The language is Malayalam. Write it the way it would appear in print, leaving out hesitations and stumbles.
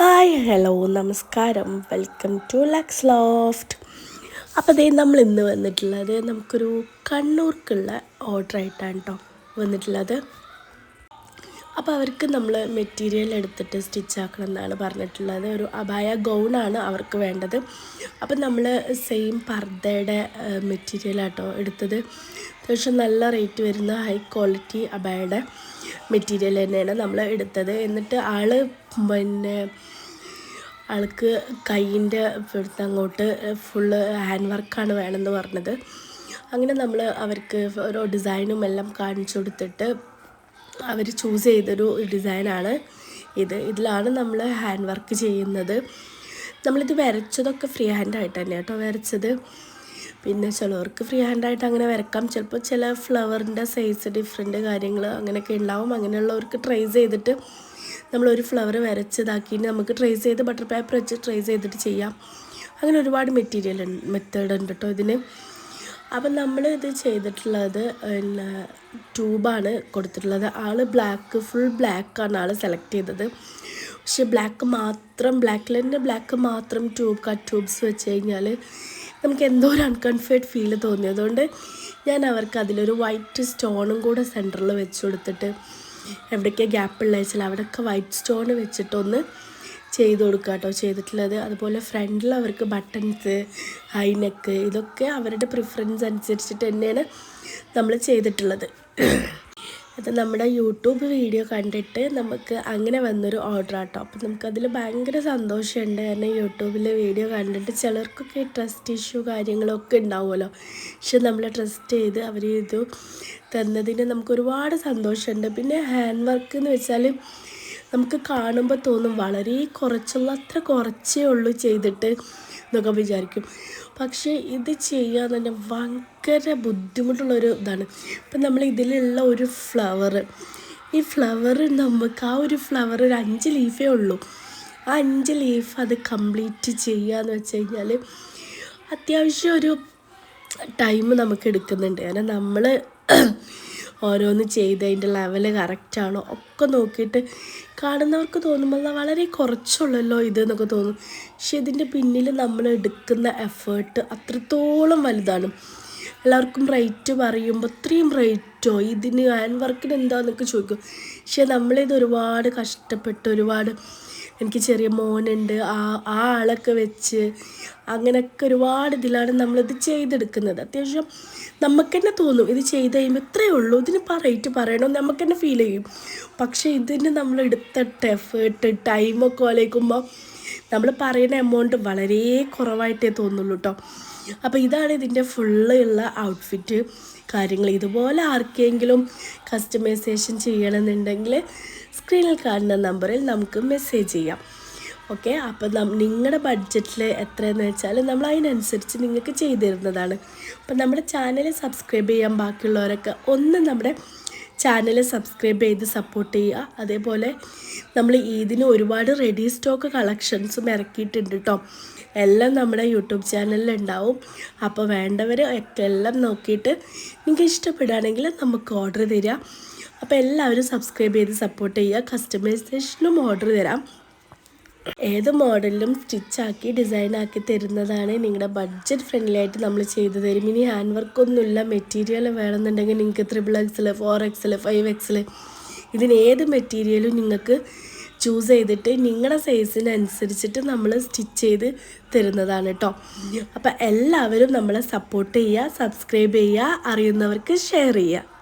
ഹായ് ഹലോ നമസ്കാരം, വെൽക്കം ടു ലക്സ് ലോഫ്റ്റ്. അപ്പോൾ ദേ നമ്മൾ ഇന്ന് വന്നിട്ടുള്ളത് നമുക്കൊരു കണ്ണൂർക്കുള്ള ഓർഡർ ആയിട്ടാണ് കേട്ടോ വന്നിട്ടുള്ളത്. അപ്പോൾ അവർക്ക് നമ്മൾ മെറ്റീരിയൽ എടുത്തിട്ട് സ്റ്റിച്ച് ആക്കണം എന്നാണ് പറഞ്ഞിട്ടുള്ളത്. ഒരു അബായ ഗൗണാണ് അവർക്ക് വേണ്ടത്. അപ്പം നമ്മൾ സെയിം പർദ്ദയുടെ മെറ്റീരിയലാട്ടോ എടുത്തത്. അത്യാവശ്യം നല്ല റേറ്റ് വരുന്ന ഹൈ ക്വാളിറ്റി അബായയുടെ മെറ്റീരിയൽ തന്നെയാണ് നമ്മൾ എടുത്തത്. എന്നിട്ട് ആൾക്ക് കൈയിൻ്റെ ഇവിടുത്തെ അങ്ങോട്ട് ഫുള്ള് ഹാൻഡ് വർക്കാണ് വേണമെന്ന് പറഞ്ഞത്. അങ്ങനെ നമ്മൾ അവർക്ക് ഓരോ ഡിസൈനും എല്ലാം കാണിച്ചു കൊടുത്തിട്ട് അവർ ചൂസ് ചെയ്തൊരു ഡിസൈനാണ് ഇതിലാണ് നമ്മൾ ഹാൻഡ് വർക്ക് ചെയ്യുന്നത്. നമ്മളിത് വരച്ചതൊക്കെ ഫ്രീ ഹാൻഡായിട്ട് തന്നെ കേട്ടോ വരച്ചത്. പിന്നെ ചിലവർക്ക് ഫ്രീ ഹാൻഡായിട്ട് അങ്ങനെ വരക്കാം. ചിലപ്പോൾ ചില ഫ്ലവറിൻ്റെ സൈസ് ഡിഫറെൻറ്റ് കാര്യങ്ങൾ അങ്ങനെയൊക്കെ ഉണ്ടാവും. അങ്ങനെയുള്ളവർക്ക് ട്രേസ് ചെയ്തിട്ട് നമ്മളൊരു ഫ്ലവർ വരച്ചതാക്കിയിട്ട് നമുക്ക് ട്രേസ് ചെയ്ത് ബട്ടർ പേപ്പർ വെച്ച് ട്രേസ് ചെയ്തിട്ട് ചെയ്യാം. അങ്ങനെ ഒരുപാട് മെത്തേഡ് ഉണ്ട് കേട്ടോ ഇതിന്. അപ്പം നമ്മൾ ഇത് ചെയ്തിട്ടുള്ളത് ട്യൂബാണ് കൊടുത്തിട്ടുള്ളത്. ഫുൾ ബ്ലാക്കാണ് സെലക്ട് ചെയ്തത്. പക്ഷേ ബ്ലാക്ക് മാത്രം ട്യൂബ്സ് വെച്ച് കഴിഞ്ഞാൽ നമുക്ക് എന്തോ ഒരു അൺകംഫർട്ട് ഫീൽ തോന്നി. അതുകൊണ്ട് ഞാൻ അവർക്ക് അതിലൊരു വൈറ്റ് സ്റ്റോണും കൂടെ സെൻറ്ററിൽ വെച്ച് കൊടുത്തിട്ട് എവിടെയൊക്കെ ഗ്യാപ്പുള്ള വെച്ചാൽ അവിടെയൊക്കെ വൈറ്റ് സ്റ്റോൺ വെച്ചിട്ടൊന്ന് ചെയ്ത് കൊടുക്കുക കേട്ടോ ചെയ്തിട്ടുള്ളത്. അതുപോലെ ഫ്രണ്ടിൽ അവർക്ക് ബട്ടൺസ്, ഹൈ നെക്ക് ഇതൊക്കെ അവരുടെ പ്രിഫറൻസ് അനുസരിച്ചിട്ട് തന്നെയാണ് നമ്മൾ ചെയ്തിട്ടുള്ളത്. അത് നമ്മുടെ യൂട്യൂബ് വീഡിയോ കണ്ടിട്ട് നമുക്ക് അങ്ങനെ വന്നൊരു ഓർഡർ ആട്ടോ. അപ്പം നമുക്കതിൽ ഭയങ്കര സന്തോഷമുണ്ട്. കാരണം യൂട്യൂബിൽ വീഡിയോ കണ്ടിട്ട് ചിലർക്കൊക്കെ ട്രസ്റ്റ് ഇഷ്യൂ കാര്യങ്ങളൊക്കെ ഉണ്ടാവുമല്ലോ. പക്ഷെ നമ്മൾ ട്രസ്റ്റ് ചെയ്ത് അവർ ഇത് തന്നതിന് നമുക്ക് ഒരുപാട് സന്തോഷമുണ്ട്. പിന്നെ ഹാൻഡ് വർക്ക് എന്ന് വെച്ചാൽ നമുക്ക് കാണുമ്പോൾ തോന്നും വളരെ അത്ര കുറച്ചേ ഉള്ളൂ ചെയ്തിട്ട് എന്നൊക്കെ വിചാരിക്കും. പക്ഷേ ഇത് ചെയ്യാൻ തന്നെ ഭയങ്കര ബുദ്ധിമുട്ടുള്ളൊരു ഇതാണ്. ഇപ്പം നമ്മൾ ഇതിലുള്ള ഒരു ഈ ഫ്ലവർ നമുക്ക് ഒരു 5 ലീഫേ ഉള്ളൂ. ആ 5 ലീഫ് അത് കംപ്ലീറ്റ് ചെയ്യുകയെന്ന് വെച്ച് കഴിഞ്ഞാൽ അത്യാവശ്യം ഒരു ടൈം നമുക്ക് എടുക്കുന്നുണ്ട്. കാരണം നമ്മൾ ഓരോന്ന് ചെയ്ത് അതിൻ്റെ ലെവല് കറക്റ്റാണോ ഒക്കെ നോക്കിയിട്ട് കാണുന്നവർക്ക് തോന്നുമ്പോൾ വളരെ കുറച്ചുള്ളല്ലോ ഇതെന്നൊക്കെ തോന്നും. പക്ഷെ ഇതിൻ്റെ പിന്നിൽ നമ്മൾ എടുക്കുന്ന എഫേർട്ട് അത്രത്തോളം വലുതാണ്. എല്ലാവർക്കും റേറ്റ് പറയുമ്പോൾ ഇത്രയും റേറ്റോ ഇതിന് ഹാൻഡ് വർക്കിന് എന്താണെന്നൊക്കെ ചോദിക്കും. പക്ഷെ നമ്മളിത് ഒരുപാട് കഷ്ടപ്പെട്ട് എനിക്ക് ചെറിയ മോനുണ്ട്, ആളൊക്കെ വെച്ച് അങ്ങനെയൊക്കെ ഒരുപാട് ഇതിലാണ് നമ്മളിത് ചെയ്തെടുക്കുന്നത്. അത്യാവശ്യം നമുക്ക് തന്നെ തോന്നും ഇത് ചെയ്ത് കഴിയുമ്പോൾ ഇത്രയേ ഉള്ളൂ, ഇതിന് റേറ്റ് പറയണമെന്ന് നമുക്ക് തന്നെ ഫീൽ ചെയ്യും. പക്ഷേ ഇതിന് നമ്മൾ എടുത്ത എഫേർട്ട് ടൈമൊക്കെ ആലോചിക്കുമ്പോൾ നമ്മൾ പറയുന്ന എമൗണ്ട് വളരെ കുറവായിട്ടേ തോന്നുള്ളൂ കേട്ടോ. അപ്പോൾ ഇതാണ് ഇതിൻ്റെ ഉള്ള ഔട്ട്ഫിറ്റ് കാര്യങ്ങൾ. ഇതുപോലെ ആർക്കെങ്കിലും കസ്റ്റമൈസേഷൻ ചെയ്യണമെന്നുണ്ടെങ്കിൽ സ്ക്രീനിൽ കാണുന്ന നമ്പറിൽ നമുക്ക് മെസ്സേജ് ചെയ്യാം. ഓക്കെ, അപ്പോൾ നിങ്ങളുടെ ബഡ്ജറ്റിൽ എത്രയെന്ന് വെച്ചാൽ നമ്മൾ അതിനനുസരിച്ച് നിങ്ങൾക്ക് ചെയ്തു തരുന്നതാണ്. അപ്പം നമ്മുടെ ചാനൽ സബ്സ്ക്രൈബ് ചെയ്യാൻ ബാക്കിയുള്ളവരൊക്കെ നമ്മുടെ ചാനൽ സബ്സ്ക്രൈബ് ചെയ്ത് സപ്പോർട്ട് ചെയ്യുക. അതേപോലെ നമ്മൾ ഇതിന് ഒരുപാട് റെഡി സ്റ്റോക്ക് കളക്ഷൻസും ഇറക്കിയിട്ടുണ്ട് കേട്ടോ. എല്ലാം നമ്മുടെ യൂട്യൂബ് ചാനലിൽ ഉണ്ടാവും. അപ്പോൾ വേണ്ടവർ ഒക്കെ എല്ലാം നോക്കിയിട്ട് നിങ്ങൾക്ക് ഇഷ്ടപ്പെടുകയാണെങ്കിൽ നമുക്ക് ഓർഡർ തരാം. അപ്പോൾ എല്ലാവരും സബ്സ്ക്രൈബ് ചെയ്ത് സപ്പോർട്ട് ചെയ്യുക. കസ്റ്റമൈസേഷനും ഓർഡർ തരാം. ഏത് മോഡലിലും സ്റ്റിച്ചാക്കി ഡിസൈനാക്കി തരുന്നതാണ്. നിങ്ങളുടെ ബഡ്ജറ്റ് ഫ്രണ്ട്ലി ആയിട്ട് നമ്മൾ ചെയ്തു തരും. ഇനി ഹാൻഡ് വർക്കൊന്നുമില്ല മെറ്റീരിയൽ വേണമെന്നുണ്ടെങ്കിൽ നിങ്ങൾക്ക് 3XL, 4XL, 5XL ഇതിന് ഏത് മെറ്റീരിയലും നിങ്ങൾക്ക് ചൂസ് ചെയ്തിട്ട് നിങ്ങളുടെ സൈസിനനുസരിച്ചിട്ട് നമ്മൾ സ്റ്റിച്ച് ചെയ്ത് തരുന്നതാണ് കേട്ടോ. അപ്പോൾ എല്ലാവരും നമ്മളെ സപ്പോർട്ട് ചെയ്യുക, സബ്സ്ക്രൈബ് ചെയ്യുക, അറിയുന്നവർക്ക് ഷെയർ ചെയ്യുക.